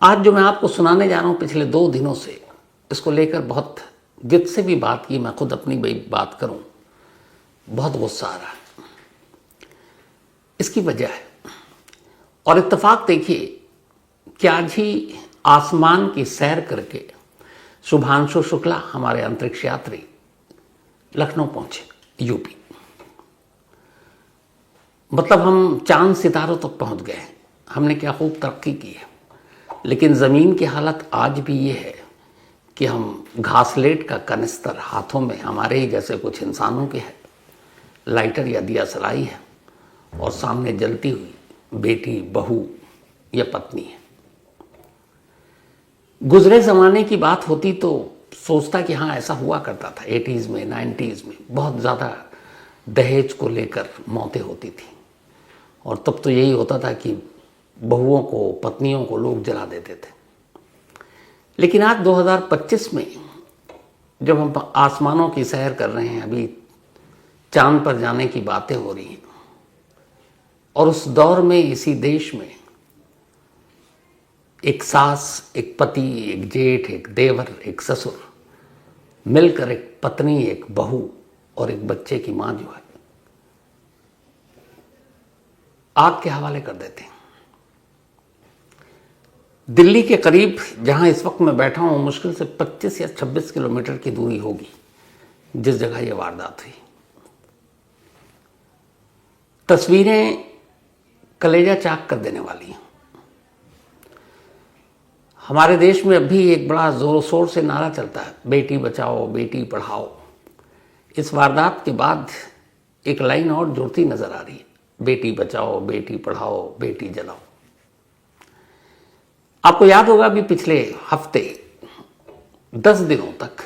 आज जो मैं आपको सुनाने जा रहा हूँ पिछले 2 दिनों से, इसको लेकर बहुत जिद से भी बात की, मैं खुद अपनी बात करूँ, बहुत गुस्सा आ रहा है। इसकी वजह है, और इत्तेफाक देखिए कि आज ही आसमान की सैर करके शुभांशु शुक्ला हमारे अंतरिक्ष यात्री लखनऊ पहुंचे, यूपी। मतलब हम चांद सितारों तक पहुंच गए। हमने क्या खूब तरक्की की है, लेकिन ज़मीन की हालत आज भी ये है कि हम घासलेट का कनिस्तर हाथों में हमारे ही जैसे कुछ इंसानों के है, लाइटर या दिया सलाई है, और सामने जलती हुई बेटी, बहू या पत्नी है। गुजरे ज़माने की बात होती तो सोचता कि हाँ ऐसा हुआ करता था। 80s में 90s में बहुत ज़्यादा दहेज को लेकर मौतें होती थी, और तब तो यही होता था कि बहुओं को, पत्नियों को लोग जला देते थे। लेकिन आज 2025 में जब हम आसमानों की सैर कर रहे हैं, अभी चांद पर जाने की बातें हो रही हैं, और उस दौर में इसी देश में एक सास, एक पति, एक जेठ, एक देवर, एक ससुर मिलकर एक पत्नी, एक बहू और एक बच्चे की मां जो है आग के हवाले कर देते हैं। दिल्ली के करीब जहां इस वक्त मैं बैठा हूं, मुश्किल से 25 या 26 किलोमीटर की दूरी होगी जिस जगह यह वारदात हुई। तस्वीरें कलेजा चाक कर देने वाली हैं। हमारे देश में अभी एक बड़ा जोरों शोर से नारा चलता है, बेटी बचाओ, बेटी पढ़ाओ। इस वारदात के बाद एक लाइन और जुड़ती नजर आ रही है, बेटी बचाओ, बेटी पढ़ाओ, बेटी जलाओ। आपको याद होगा अभी पिछले हफ्ते 10 दिनों तक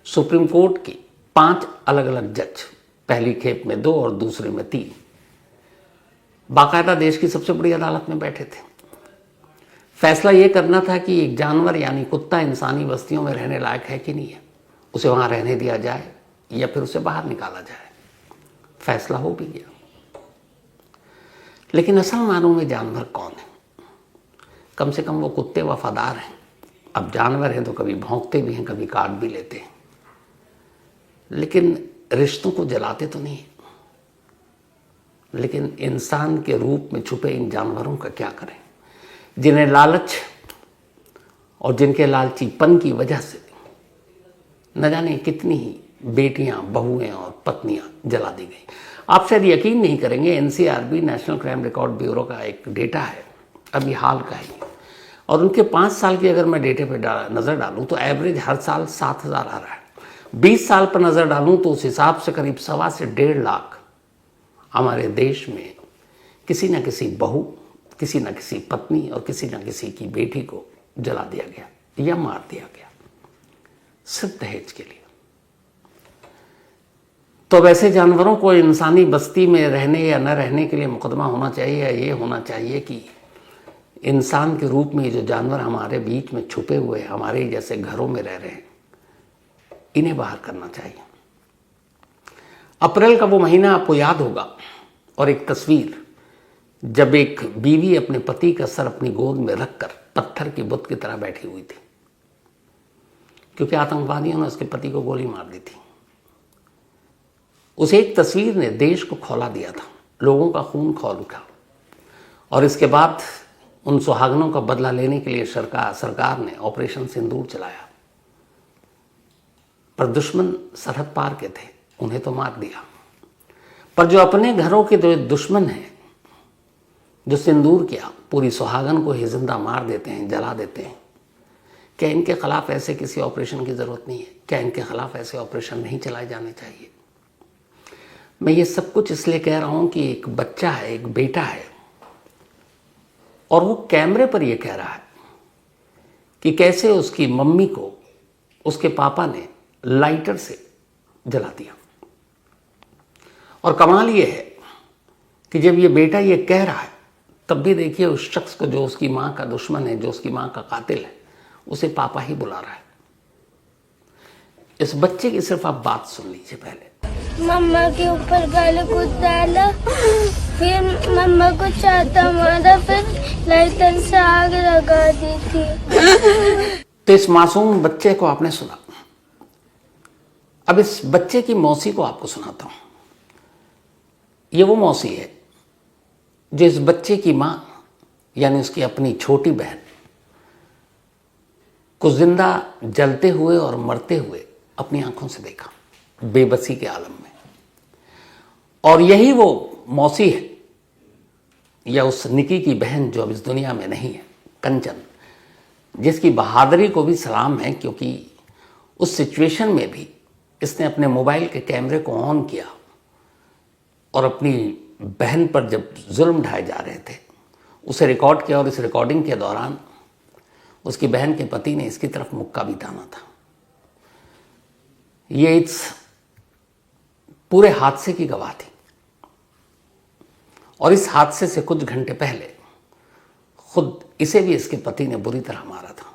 सुप्रीम कोर्ट की 5 अलग अलग जज, पहली खेप में 2 और दूसरे में 3, बाकायदा देश की सबसे बड़ी अदालत में बैठे थे। फैसला ये करना था कि एक जानवर यानी कुत्ता इंसानी बस्तियों में रहने लायक है कि नहीं है, उसे वहां रहने दिया जाए या फिर उसे बाहर निकाला जाए। फैसला हो भी गया। लेकिन असल मानों में जानवर कौन है? कम से कम वो कुत्ते वफादार हैं। अब जानवर हैं तो कभी भौंकते भी हैं, कभी काट भी लेते हैं, लेकिन रिश्तों को जलाते तो नहीं। लेकिन इंसान के रूप में छुपे इन जानवरों का क्या करें, जिन्हें लालच और जिनके लालचीपन की वजह से न जाने कितनी ही बेटियां, बहुएं और पत्नियां जला दी गई। आप शायद यकीन नहीं करेंगे, NCRB, national crime record bureau का एक डेटा है, अभी हाल का ही, और उनके 5 साल की अगर मैं डेटे पे नज़र डालूं तो एवरेज हर साल 7,000 आ रहा है। 20 साल पर नज़र डालूं तो उस हिसाब से करीब 1.25 से 1.5 लाख हमारे देश में किसी न किसी बहू, किसी न किसी पत्नी और किसी न किसी की बेटी को जला दिया गया या मार दिया गया, सिर्फ दहेज के लिए। तो वैसे जानवरों को इंसानी बस्ती में रहने या न रहने के लिए मुकदमा होना चाहिए, या ये होना चाहिए कि इंसान के रूप में जो जानवर हमारे बीच में छुपे हुए, हमारे जैसे घरों में रह रहे हैं, इन्हें बाहर करना चाहिए। अप्रैल का वो महीना आपको याद होगा, और एक तस्वीर जब एक बीवी अपने पति का सर अपनी गोद में रखकर पत्थर की बुत की तरह बैठी हुई थी, क्योंकि आतंकवादियों ने उसके पति को गोली मार दी थी। उस एक तस्वीर ने देश को खौला दिया था, लोगों का खून खौल उठा, और इसके बाद उन सुहागनों का बदला लेने के लिए सरकार ने ऑपरेशन सिंदूर चलाया। पर दुश्मन सरहद पार के थे, उन्हें तो मार दिया। पर जो अपने घरों के जो दुश्मन हैं, जो सिंदूर किया, पूरी सुहागन को ही जिंदा मार देते हैं, जला देते हैं, क्या इनके खिलाफ ऐसे किसी ऑपरेशन की जरूरत नहीं है? क्या इनके खिलाफ ऐसे ऑपरेशन नहीं चलाए जाने चाहिए? मैं ये सब कुछ इसलिए कह रहा हूं कि एक बच्चा है, एक बेटा है, और वो कैमरे पर ये कह रहा है कि कैसे उसकी मम्मी को उसके पापा ने लाइटर से जला दिया। और कमाल ये है कि जब ये बेटा ये कह रहा है, तब भी देखिए उस शख्स को, जो उसकी मां का दुश्मन है, जो उसकी मां का कातिल है, उसे पापा ही बुला रहा है। इस बच्चे की सिर्फ आप बात सुन लीजिए पहले। मम्मा के ऊपर गाली कूद डाला, फिर मम्मा को चाहता मारा, फिर लाइटर से आग लगा दी थी। तो इस मासूम बच्चे को आपने सुना। अब इस बच्चे की मौसी को आपको सुनाता हूं। ये वो मौसी है जो इस बच्चे की मां यानी उसकी अपनी छोटी बहन को जिंदा जलते हुए और मरते हुए अपनी आंखों से देखा, बेबसी के आलम में। और यही वो मौसी है या उस निकी की बहन जो अब इस दुनिया में नहीं है, कंचन, जिसकी बहादुरी को भी सलाम है, क्योंकि उस सिचुएशन में भी इसने अपने मोबाइल के कैमरे को ऑन किया और अपनी बहन पर जब जुल्म ढाए जा रहे थे उसे रिकॉर्ड किया। और इस रिकॉर्डिंग के दौरान उसकी बहन के पति ने इसकी तरफ मुक्का भी ताना था। ये इस पूरे हादसे की गवाह थी। और इस हादसे से कुछ घंटे पहले खुद इसे भी इसके पति ने बुरी तरह मारा था।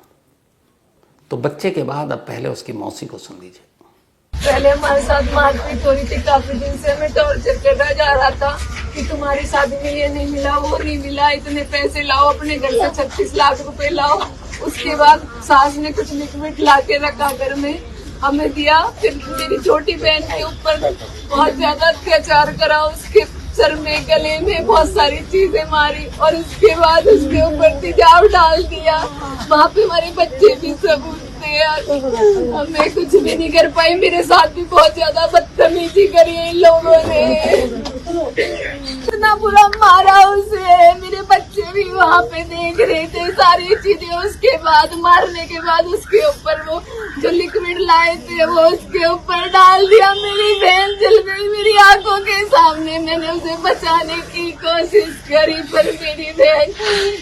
तो बच्चे के बाद अब पहले उसकी मौसी को सुन लीजिए। पहले हमारे साथ मारपीट हो रही थी, काफी दिन से हमें टॉर्चर करना जा रहा था कि तुम्हारी शादी में ये नहीं मिला, वो नहीं मिला, इतने पैसे लाओ, अपने घर से 36 लाख रुपए लाओ। उसके बाद सास ने कुछ लिक्विड ला के रखा घर में, हमें दिया। फिर मेरी छोटी बहन के ऊपर बहुत ज्यादा अत्याचार करा, उसके सर में गले में बहुत सारी चीजें मारी और उसके बाद उसके ऊपर तेजाब डाल दिया। वहाँ पे हमारे बच्चे भी सबूत थे यार, मैं कुछ भी नहीं कर पाई। मेरे साथ भी बहुत ज्यादा बदतमीजी करी इन लोगों ने, इतना बुरा मारा उसे। मेरे बच्चे भी वहाँ पे देख रहे थे सारी चीजें। उसके बाद मारने के बाद उसके ऊपर वो जो लिक्विड लाए थे वो उसके ऊपर डाल दिया। मेरी बहन जल गई मेरी आंखों के सामने। मैंने उसे बचाने की कोशिश करी पर मेरी बहन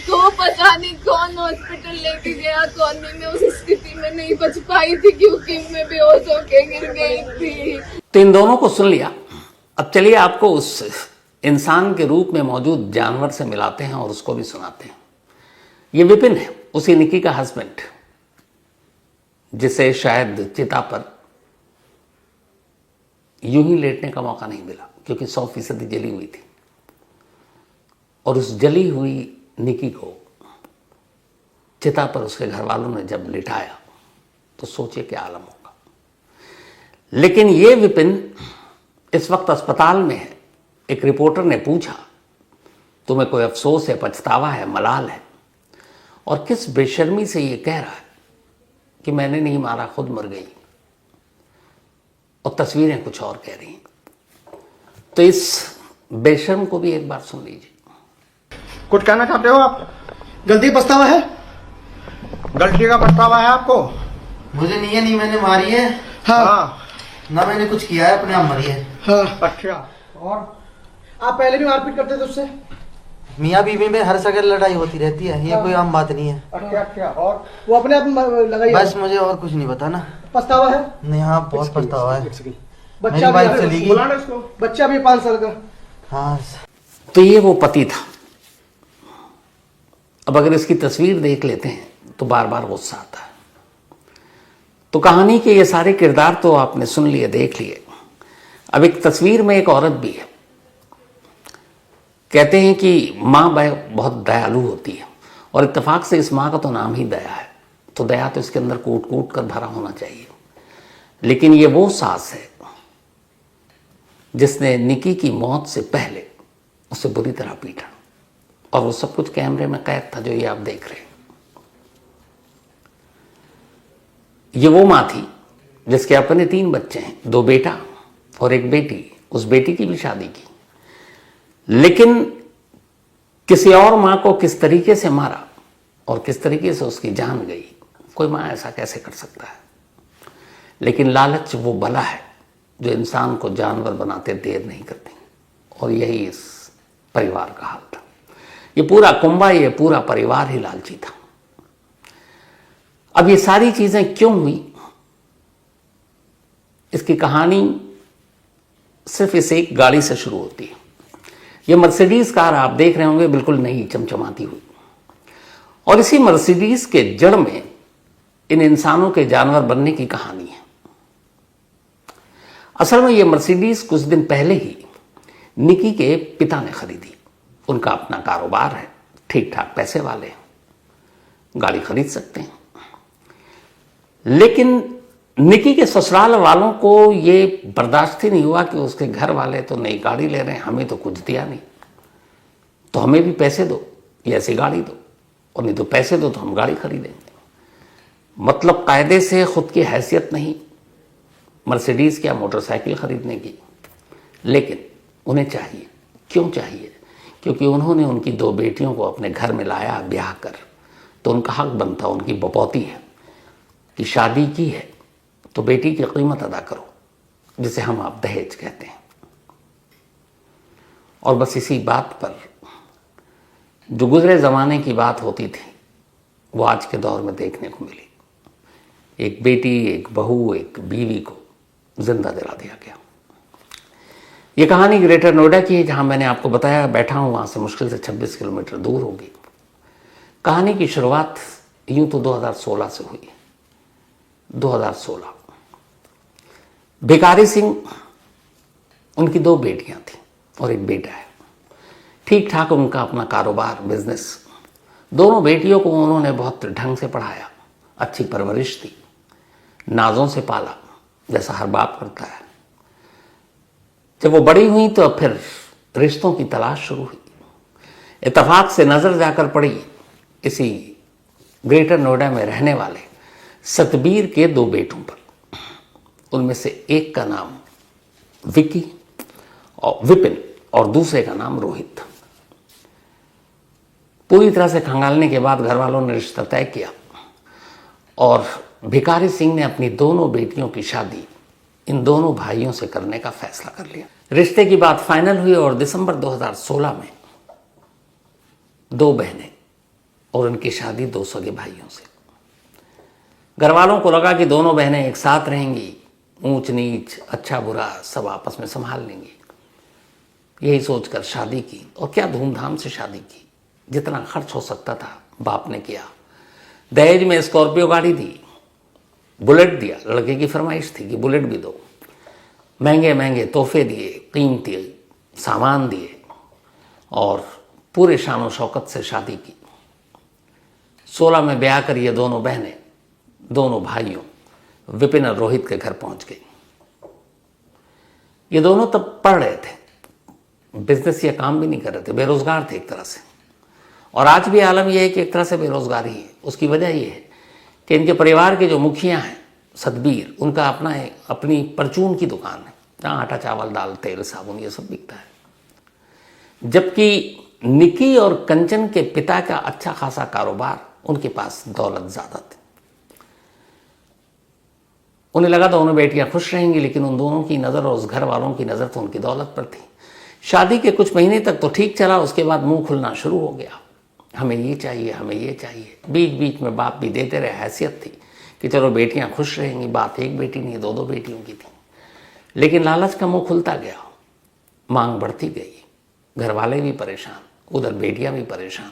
को पता नहीं कौन हॉस्पिटल लेके गया, कौन नहीं। मैं उस स्थिति में नहीं बच पाई थी क्योंकि मैं बेहोश होके गिर गई थी। तो इन दोनों को सुन लिया। अब चलिए आपको उस इंसान के रूप में मौजूद जानवर से मिलाते हैं और उसको भी सुनाते हैं। ये विपिन है, उसी निकी का हस्बैंड, जिसे शायद चिता पर यूं ही लेटने का मौका नहीं मिला क्योंकि 100% जली हुई थी। और उस जली हुई निकी को चिता पर उसके घर वालों ने जब लिटाया तो सोचिए क्या आलम होगा। लेकिन ये विपिन इस वक्त अस्पताल में है। एक रिपोर्टर ने पूछा, तुम्हें कोई अफसोस है, पछतावा है, मलाल है? और किस बेशर्मी से ये कह रहा है कि मैंने नहीं मारा, खुद मर गई। और तस्वीरें कुछ और कह रही हैं। तो इस बेशर्म को भी एक बार सुन लीजिए। कुछ कहना चाहते हो आप? गलती पछतावा है? गलती का पछतावा है आपको? मुझे नहीं है, नहीं मैंने मारी है। हाँ। ना मैंने कुछ किया है, अपने आप मरी है। हाँ। अच्छा। और आप पहले भी मारपीट करते थे उससे? मियाँ बीवी में हर जगह लड़ाई होती रहती है, ये कोई आम बात नहीं है। अच्छा अच्छा। और वो अपने आप लगाई? बस मुझे और कुछ नहीं पता ना। पछतावा है? नहीं, हाँ बहुत पछतावा है। बच्चा मेरी वाइफ चली गई। बच्चा भी 5 साल का। हाँ। तो ये वो पति था। अब अगर इसकी तस्वीर देख लेते हैं तो बार बार गुस्सा आता है। तो कहानी के ये सारे किरदार तो आपने सुन लिए, देख लिए। अब एक तस्वीर में एक औरत भी है। कहते हैं कि माँ बहुत दयालु होती है और इत्तेफाक से इस माँ का तो नाम ही दया है। तो दया तो इसके अंदर कूट कूट कर भरा होना चाहिए। लेकिन ये वो सास है जिसने निकी की मौत से पहले उसे बुरी तरह पीटा। और वो सब कुछ कैमरे में कैद था जो ये आप देख रहे हैं। ये वो माँ थी जिसके अपने 3 बच्चे हैं, 2 बेटा और 1 बेटी। उस बेटी की भी शादी की। लेकिन किसी और माँ को किस तरीके से मारा और किस तरीके से उसकी जान गई, कोई माँ ऐसा कैसे कर सकता है? लेकिन लालच वो बला है जो इंसान को जानवर बनाते देर नहीं करती। और यही इस परिवार का हाल था। ये पूरा कुंबा, ये पूरा परिवार ही लालची था। अब ये सारी चीजें क्यों हुई, इसकी कहानी सिर्फ इस एक गाड़ी से शुरू होती है। ये मर्सिडीज कार आप देख रहे होंगे, बिल्कुल नई चमचमाती हुई। और इसी मर्सिडीज के जड़ में इन इंसानों के जानवर बनने की कहानी है। असल में ये मर्सिडीज कुछ दिन पहले ही निकी के पिता ने खरीदी। उनका अपना कारोबार है, ठीक ठाक पैसे वाले हैं, गाड़ी खरीद सकते हैं। लेकिन निकी के ससुराल वालों को ये बर्दाश्त ही नहीं हुआ कि उसके घर वाले तो नई गाड़ी ले रहे हैं, हमें तो कुछ दिया नहीं, तो हमें भी पैसे दो या ऐसी गाड़ी दो, और नहीं तो पैसे दो तो हम गाड़ी खरीदेंगे। मतलब कायदे से खुद की हैसियत नहीं मर्सिडीज क्या मोटरसाइकिल खरीदने की, लेकिन उन्हें चाहिए। क्यों चाहिए? क्योंकि उन्होंने उनकी 2 बेटियों को अपने घर में लाया ब्याह कर, तो उनका हक बनता, उनकी बपौती है कि शादी की है तो बेटी की कीमत अदा करो, जिसे हम आप दहेज कहते हैं। और बस इसी बात पर जो गुजरे ज़माने की बात होती थी वो आज के दौर में देखने को मिली। एक बेटी, एक बहू, एक बीवी को जिंदा जला दिया गया। ये कहानी ग्रेटर नोएडा की है, जहां मैंने आपको बताया बैठा हूं, वहां से मुश्किल से 26 किलोमीटर दूर होगी। कहानी की शुरुआत यूं तो 2016 से हुई। 2016 भिखारी सिंह, उनकी 2 बेटियां थी और एक बेटा है। ठीक ठाक उनका अपना कारोबार, बिजनेस। दोनों बेटियों को उन्होंने बहुत ढंग से पढ़ाया, अच्छी परवरिश दी, नाजों से पाला, जैसा हर बाप करता है। जब वो बड़ी हुई तो अब फिर रिश्तों की तलाश शुरू हुई। इत्तेफाक से नजर जाकर पड़ी इसी ग्रेटर नोएडा में रहने वाले सतबीर के 2 बेटों पर। उनमें से एक का नाम विकी और विपिन और दूसरे का नाम रोहित। पूरी तरह से खंगालने के बाद घर वालों ने रिश्ता तय किया और भिखारी सिंह ने अपनी दोनों बेटियों की शादी इन दोनों भाइयों से करने का फैसला कर लिया। रिश्ते की बात फाइनल हुई और दिसंबर 2016 में 2 बहनें और उनकी शादी 2 सगे भाइयों से। घर वालों को लगा कि दोनों बहनें एक साथ रहेंगी, ऊंच नीच, अच्छा बुरा सब आपस में संभाल लेंगी। यही सोचकर शादी की, और क्या धूमधाम से शादी की। जितना खर्च हो सकता था बाप ने किया। दहेज में स्कॉर्पियो गाड़ी दी, बुलेट दिया, लड़के की फरमाइश थी कि बुलेट भी दो। महंगे महंगे तोहफे दिए, कीमती सामान दिए और पूरे शान शौकत से शादी की। 16 में ब्याह कर ये दोनों बहनें दोनों भाइयों विपिन और रोहित के घर पहुंच गई। ये दोनों तब पढ़ रहे थे, बिजनेस या काम भी नहीं कर रहे थे, बेरोजगार थे एक तरह से। और आज भी आलम यह है कि एक तरह से बेरोजगारी है। उसकी वजह यह है कि इनके परिवार के जो मुखिया हैं सतबीर, उनका अपनी परचून की दुकान है, जहाँ आटा चावल दाल तेल साबुन ये सब बिकता है। जबकि निकी और कंचन के पिता का अच्छा खासा कारोबार, उनके पास दौलत ज्यादा थी। उन्हें लगा दोनों बेटियां खुश रहेंगी, लेकिन उन दोनों की नज़र और उस घर वालों की नज़र तो उनकी दौलत पर थी। शादी के कुछ महीने तक तो ठीक चला, उसके बाद मुंह खुलना शुरू हो गया। हमें ये चाहिए, हमें ये चाहिए। बीच बीच में बाप भी देते रहे, हैसियत थी कि चलो बेटियां खुश रहेंगी। बात एक बेटी नहीं 2 बेटियों की थी। लेकिन लालच का मुंह खुलता गया, मांग बढ़ती गई, घर वाले भी परेशान, उधर बेटियां भी परेशान।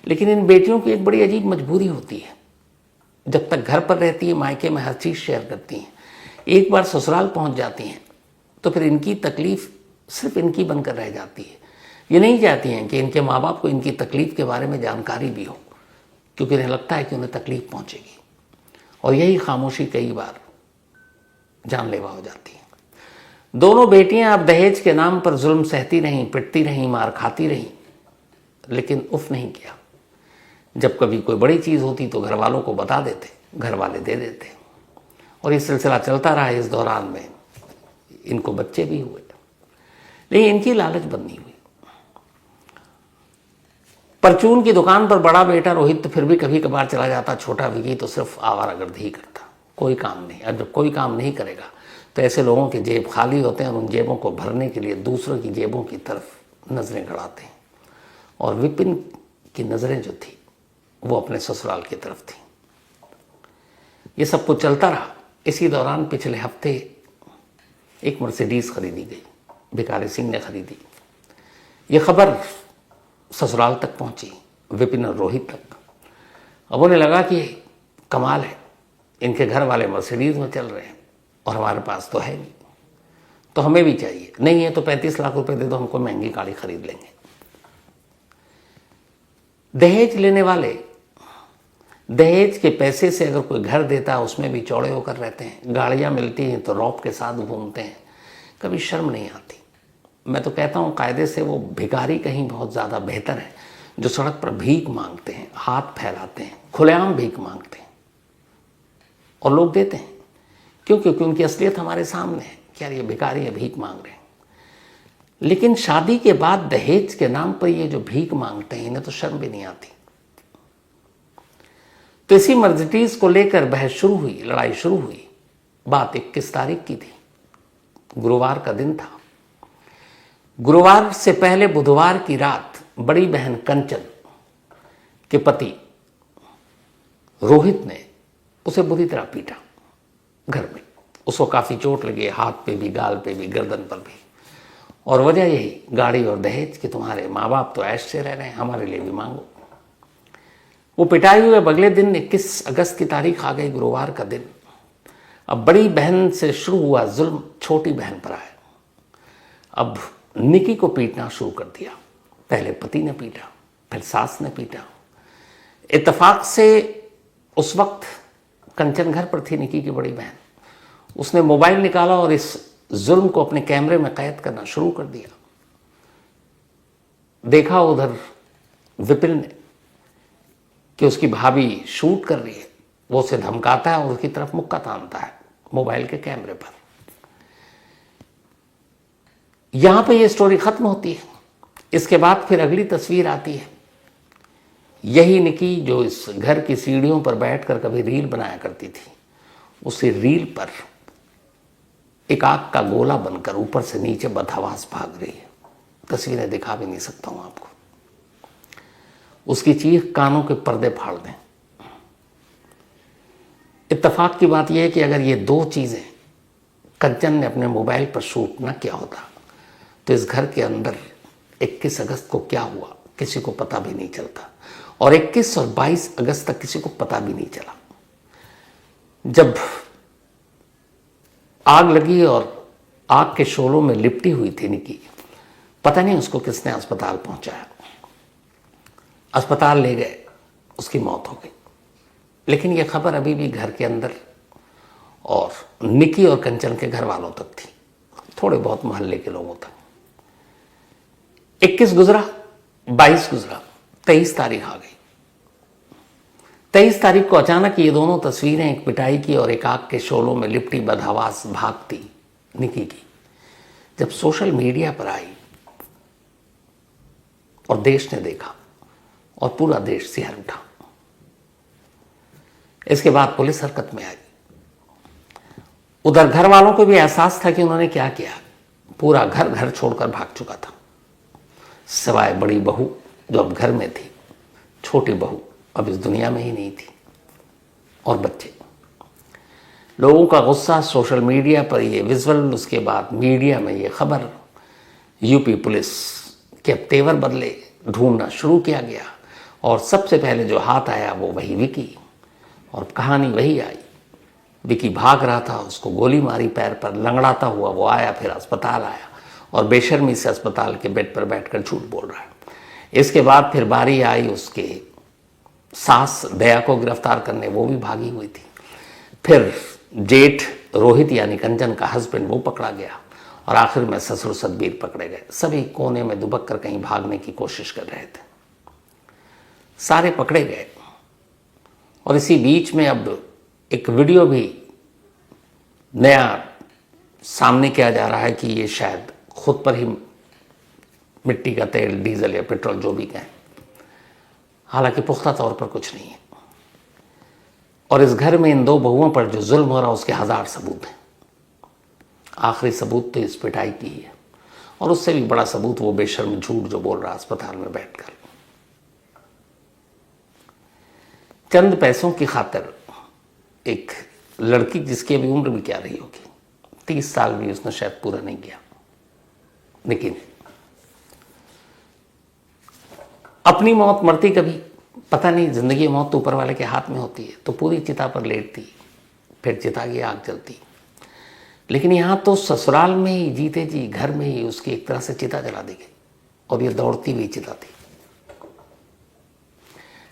लेकिन इन बेटियों की एक बड़ी अजीब मजबूरी होती है। जब तक घर पर रहती है मायके में हर चीज़ शेयर करती हैं, एक बार ससुराल पहुंच जाती हैं तो फिर इनकी तकलीफ सिर्फ इनकी बनकर रह जाती है। ये नहीं चाहती हैं कि इनके माँ बाप को इनकी तकलीफ के बारे में जानकारी भी हो, क्योंकि इन्हें लगता है कि उन्हें तकलीफ पहुंचेगी। और यही खामोशी कई बार जानलेवा हो जाती है। दोनों बेटियां अब दहेज के नाम पर जुल्म सहती रहीं, पिटती रहीं, मार खाती रहीं, लेकिन उफ नहीं किया। जब कभी कोई बड़ी चीज़ होती तो घर वालों को बता देते, घर वाले दे देते, और ये सिलसिला चलता रहा। इस दौरान में इनको बच्चे भी हुए, लेकिन इनकी लालच बंद नहीं हुई। परचून की दुकान पर बड़ा बेटा रोहित तो फिर भी कभी कभार चला जाता, छोटा विकी तो सिर्फ आवारागर्दी ही करता, कोई काम नहीं। और जब कोई काम नहीं करेगा तो ऐसे लोगों के जेब खाली होते हैं और उन जेबों को भरने के लिए दूसरों की जेबों की तरफ नजरें गड़ाते हैं। और विपिन की नजरें जो थी वो अपने ससुराल की तरफ थी। ये सब कुछ चलता रहा। इसी दौरान पिछले हफ्ते एक मर्सिडीज खरीदी गई, भिखारी सिंह ने खरीदी। ये खबर ससुराल तक पहुंची, विपिन और रोहित तक। अब उन्हें लगा कि कमाल है, इनके घर वाले मर्सिडीज में चल रहे हैं और हमारे पास तो है नहीं, तो हमें भी चाहिए। नहीं है तो 35 लाख रुपए दे दो, हमको महंगी गाड़ी खरीद लेंगे। दहेज लेने वाले दहेज के पैसे से अगर कोई घर देता है उसमें भी चौड़े होकर रहते हैं, गाड़ियां मिलती हैं तो रौब के साथ घूमते हैं, कभी शर्म नहीं आती। मैं तो कहता हूं कायदे से वो भिखारी कहीं बहुत ज़्यादा बेहतर है जो सड़क पर भीख मांगते हैं, हाथ फैलाते हैं, खुलेआम भीख मांगते हैं और लोग देते हैं। क्यों? क्योंकि उनकी असलियत हमारे सामने है कि यार ये भिखारी है, भीख मांग रहे हैं। लेकिन शादी के बाद दहेज के नाम पर ये जो भीख मांगते हैं इन्हें तो शर्म भी नहीं आती। तो इसी मर्सिडीज को लेकर बहस शुरू हुई, लड़ाई शुरू हुई। बात 21 तारीख की थी, गुरुवार का दिन था। गुरुवार से पहले बुधवार की रात बड़ी बहन कंचन के पति रोहित ने उसे बुरी तरह पीटा घर में। उसको काफी चोट लगी, हाथ पे भी, गाल पे भी, गर्दन पर भी। और वजह यही गाड़ी और दहेज कि तुम्हारे माँ बाप तो ऐश से रह रहे हैं, हमारे लिए भी मांगो। वो पिटाई हुए अगले दिन 21 अगस्त की तारीख आ गई, गुरुवार का दिन। अब बड़ी बहन से शुरू हुआ जुल्म छोटी बहन पर आया। अब निकी को पीटना शुरू कर दिया। पहले पति ने पीटा, फिर सास ने पीटा। इत्तेफाक से उस वक्त कंचन घर पर थी, निकी की बड़ी बहन। उसने मोबाइल निकाला और इस जुल्म को अपने कैमरे में कैद करना शुरू कर दिया। देखा उधर विपिन ने कि उसकी भाभी शूट कर रही है, वो उसे धमकाता है और उसकी तरफ मुक्का तानता है मोबाइल के कैमरे पर। यहां पे ये स्टोरी खत्म होती है। इसके बाद फिर अगली तस्वीर आती है। यही निकी जो इस घर की सीढ़ियों पर बैठकर कभी रील बनाया करती थी, उसी रील पर एक आग का गोला बनकर ऊपर से नीचे बदहवास भाग रही है। तस्वीरें दिखा भी नहीं सकता हूं आपको। उसकी चीख कानों के पर्दे फाड़ दें। इत्तेफाक की बात यह है कि अगर ये दो चीजें कंचन ने अपने मोबाइल पर शूट न किया होता तो इस घर के अंदर 21 अगस्त को क्या हुआ किसी को पता भी नहीं चलता। और 21 और 22 अगस्त तक किसी को पता भी नहीं चला। जब आग लगी और आग के शोलों में लिपटी हुई थी निकी, पता नहीं उसको किसने अस्पताल पहुंचाया। अस्पताल ले गए, उसकी मौत हो गई। लेकिन यह खबर अभी भी घर के अंदर और निकी और कंचन के घर वालों तक थी, थोड़े बहुत मोहल्ले के लोगों तक। 21 गुजरा, 22 गुजरा, 23 तारीख आ गई। 23 तारीख को अचानक ये दोनों तस्वीरें, एक पिटाई की और एक आग के शोलों में लिपटी बदहवास भागती निकी की, जब सोशल मीडिया पर आई और देश ने देखा और पूरा देश सिहर उठा। इसके बाद पुलिस हरकत में आई। उधर घर वालों को भी एहसास था कि उन्होंने क्या किया। पूरा घर घर छोड़कर भाग चुका था, सिवाय बड़ी बहू जो अब घर में थी। छोटी बहू अब इस दुनिया में ही नहीं थी, और बच्चे। लोगों का गुस्सा, सोशल मीडिया पर ये विजुअल, उसके बाद मीडिया में ये खबर। यूपी पुलिस के अब तेवर बदले, ढूंढना शुरू किया गया और सबसे पहले जो हाथ आया वो वही विकी। और कहानी वही आई। विकी भाग रहा था, उसको गोली मारी पैर पर, लंगड़ाता हुआ वो आया, फिर अस्पताल आया और बेशर्मी से अस्पताल के बेड पर बैठकर झूठ बोल रहा है। इसके बाद फिर बारी आई उसके सास दया को गिरफ्तार करने, वो भी भागी हुई थी। फिर जेठ रोहित यानी कंचन का हस्बैंड, वो पकड़ा गया और आखिर में ससुर सतबीर पकड़े गए। सभी कोने में दुबक कर कहीं भागने की कोशिश कर रहे थे, सारे पकड़े गए। और इसी बीच में अब एक वीडियो भी नया सामने किया जा रहा है कि ये शायद खुद पर ही मिट्टी का तेल, डीजल या पेट्रोल जो भी कहें, हालांकि पुख्ता तौर पर कुछ नहीं है। और इस घर में इन दो बहुओं पर जो जुल्म हो रहा है उसके 1000 सबूत हैं। आखिरी सबूत तो इस पिटाई की ही है, और उससे भी बड़ा सबूत वो बेशर्म झूठ जो बोल रहा है अस्पताल में बैठकर। चंद पैसों की खातिर एक लड़की, जिसकी अभी उम्र भी क्या रही होगी, 30 साल भी उसने शायद पूरा नहीं किया, लेकिन अपनी मौत मरती कभी पता नहीं। जिंदगी मौत तो ऊपर वाले के हाथ में होती है। तो पूरी चिता पर लेटती, फिर चिता की आग जलती। लेकिन यहां तो ससुराल में ही, जीते जी घर में ही उसकी एक तरह से चिता जला दी गई, और ये दौड़ती हुई चिता थी।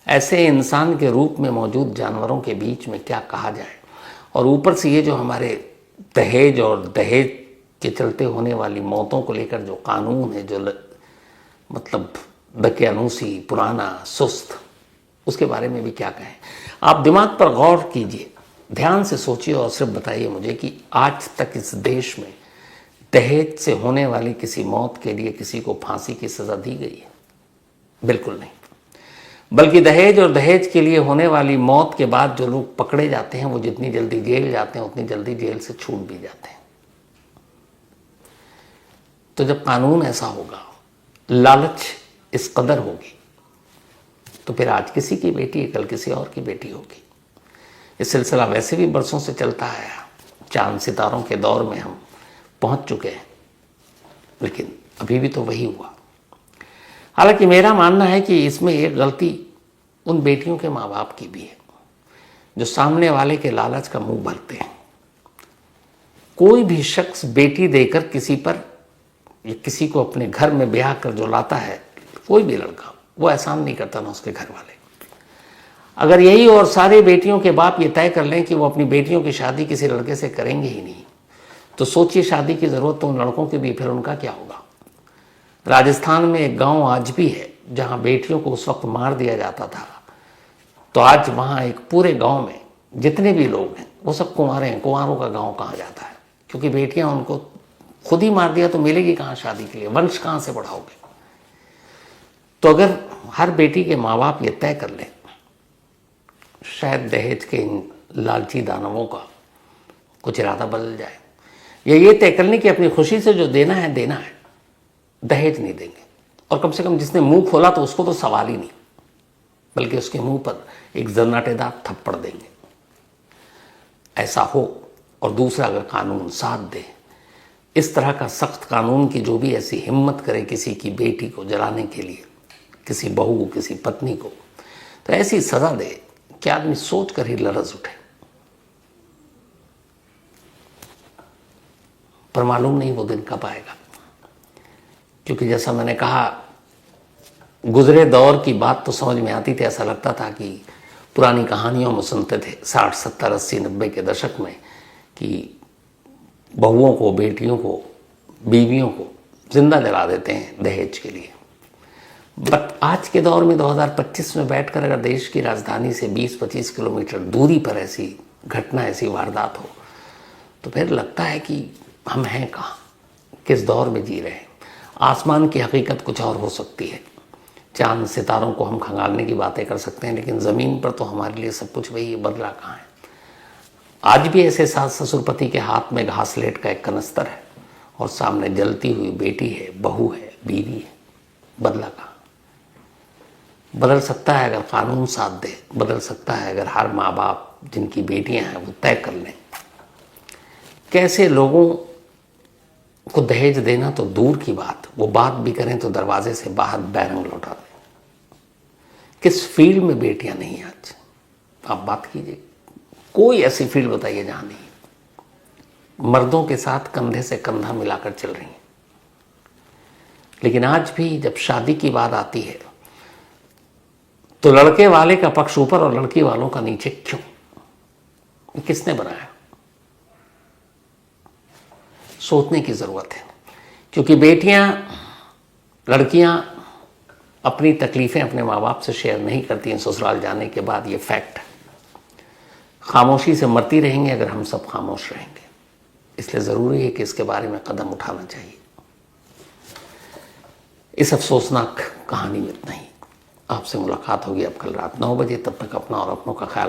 ऐसे इंसान के रूप में मौजूद जानवरों के बीच में क्या कहा जाए। और ऊपर से ये जो हमारे दहेज और दहेज के चलते होने वाली मौतों को लेकर जो कानून है, जो मतलब दकियानूसी, पुराना, सुस्त, उसके बारे में भी क्या कहें। आप दिमाग पर गौर कीजिए, ध्यान से सोचिए और सिर्फ बताइए मुझे कि आज तक इस देश में दहेज से होने वाली किसी मौत के लिए किसी को फांसी की सज़ा दी गई है? बिल्कुल नहीं। बल्कि दहेज और दहेज के लिए होने वाली मौत के बाद जो लोग पकड़े जाते हैं वो जितनी जल्दी जेल जाते हैं उतनी जल्दी जेल से छूट भी जाते हैं। तो जब कानून ऐसा होगा, लालच इस कदर होगी, तो फिर आज किसी की बेटी है, कल किसी और की बेटी होगी। ये सिलसिला वैसे भी बरसों से चलता आया, चांद सितारों के दौर में हम पहुंच चुके हैं, लेकिन अभी भी तो वही हुआ। हालांकि मेरा मानना है कि इसमें एक गलती उन बेटियों के माँ बाप की भी है जो सामने वाले के लालच का मुंह भरते हैं। कोई भी शख्स बेटी देकर किसी पर या किसी को अपने घर में ब्याह कर जो लाता है, कोई भी लड़का, वो एहसान नहीं करता ना उसके घर वाले। अगर यही और सारे बेटियों के बाप ये तय कर लें कि वो अपनी बेटियों की शादी किसी लड़के से करेंगे ही नहीं, तो सोचिए शादी की ज़रूरत तो उन लड़कों की भी, फिर उनका क्या होगा। राजस्थान में एक गांव आज भी है जहां बेटियों को उस वक्त मार दिया जाता था, तो आज वहां एक पूरे गांव में जितने भी लोग हैं वो सब कुंवारे हैं। कुंवारों का गांव कहा जाता है, क्योंकि बेटियां उनको खुद ही मार दिया तो मिलेगी कहाँ शादी के लिए, वंश कहाँ से बढ़ाओगे। तो अगर हर बेटी के माँ बाप ये तय कर लें, शायद दहेज के इन लालची दानवों का कुछ इरादा बदल जाए, या ये तय कर लें कि अपनी खुशी से जो देना है देना है, दहेज नहीं देंगे। और कम से कम जिसने मुंह खोला तो उसको तो सवाल ही नहीं, बल्कि उसके मुंह पर एक जन्नाटेदार थप्पड़ देंगे। ऐसा हो। और दूसरा, अगर कानून साथ दे, इस तरह का सख्त कानून की जो भी ऐसी हिम्मत करे किसी की बेटी को जलाने के लिए, किसी बहू, किसी पत्नी को, तो ऐसी सजा दे कि आदमी सोच कर ही लरज उठे। पर मालूम नहीं वो दिन कब आएगा, क्योंकि जैसा मैंने कहा, गुजरे दौर की बात तो समझ में आती थी। ऐसा लगता था कि पुरानी कहानियों में सुनते थे 60, 70, 80, 90 के दशक में कि बहुओं को, बेटियों को, बीवियों को जिंदा जला देते हैं दहेज के लिए। बट आज के दौर में 2025 में बैठकर अगर देश की राजधानी से 20-25 किलोमीटर दूरी पर ऐसी घटना, ऐसी वारदात हो, तो फिर लगता है कि हम हैं कहाँ, किस दौर में जी रहे हैं। आसमान की हकीकत कुछ और हो सकती है, चांद सितारों को हम खंगालने की बातें कर सकते हैं, लेकिन ज़मीन पर तो हमारे लिए सब कुछ वही, बदला कहाँ है। आज भी ऐसे सास ससुरपति के हाथ में घासलेट का एक कनस्तर है और सामने जलती हुई बेटी है, बहू है, बीवी है, बदला कहाँ। बदल सकता है अगर कानून साथ दे, बदल सकता है अगर हर माँ बाप जिनकी बेटियां हैं वो तय कर लें। कैसे लोगों को दहेज देना तो दूर की बात, वो बात भी करें तो दरवाजे से बाहर बैरंग लौटा दें। किस फील्ड में बेटियां नहीं आज, आप बात कीजिए। कोई ऐसी फील्ड बताइए जहां नहीं। मर्दों के साथ कंधे से कंधा मिलाकर चल रही हैं। लेकिन आज भी जब शादी की बात आती है तो लड़के वाले का पक्ष ऊपर और लड़की वालों का नीचे क्यों? किसने बनाया? सोचने की जरूरत है, क्योंकि बेटियां, लड़कियां अपनी तकलीफें अपने माँ बाप से शेयर नहीं करती हैं ससुराल जाने के बाद। ये फैक्ट है। खामोशी से मरती रहेंगे अगर हम सब खामोश रहेंगे। इसलिए ज़रूरी है कि इसके बारे में कदम उठाना चाहिए। इस अफसोसनाक कहानी में इतना ही। आपसे मुलाकात होगी अब कल रात 9 बजे। तब तक अपना और अपनों का ख्याल रखें।